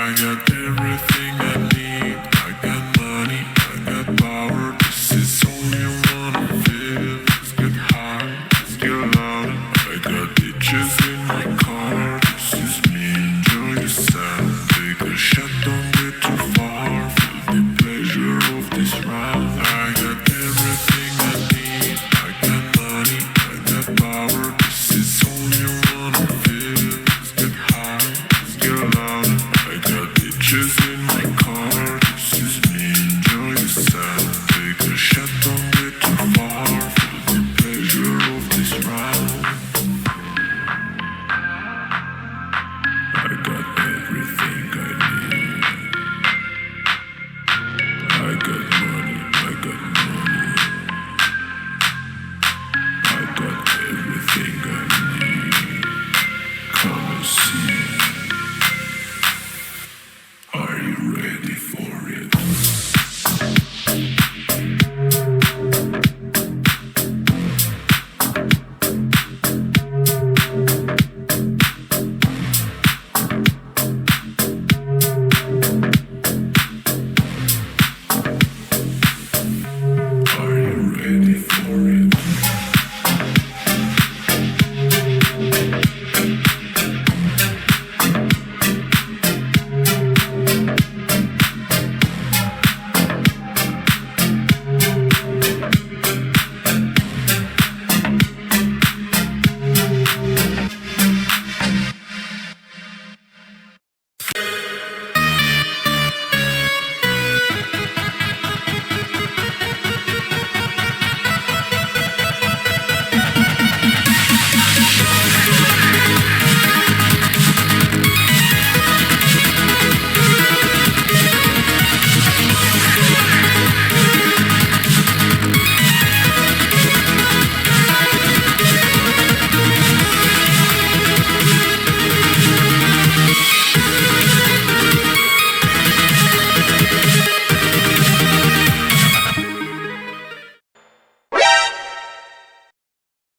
I got everything I need. I got money, I got power. This is all you wanna feel. Let's get high, let's get loud. I got ditches in my car. This is me, enjoy yourself. Take a shot, don't get too far. Feel the pleasure of this ride. I got everything I need. I got money, I got power. This is all you wanna feel. Let's get high, let's get loud. I got ditches in my car. This is me, enjoy yourself. Take a shot, don't get too far. Feel the pleasure of this ride. I got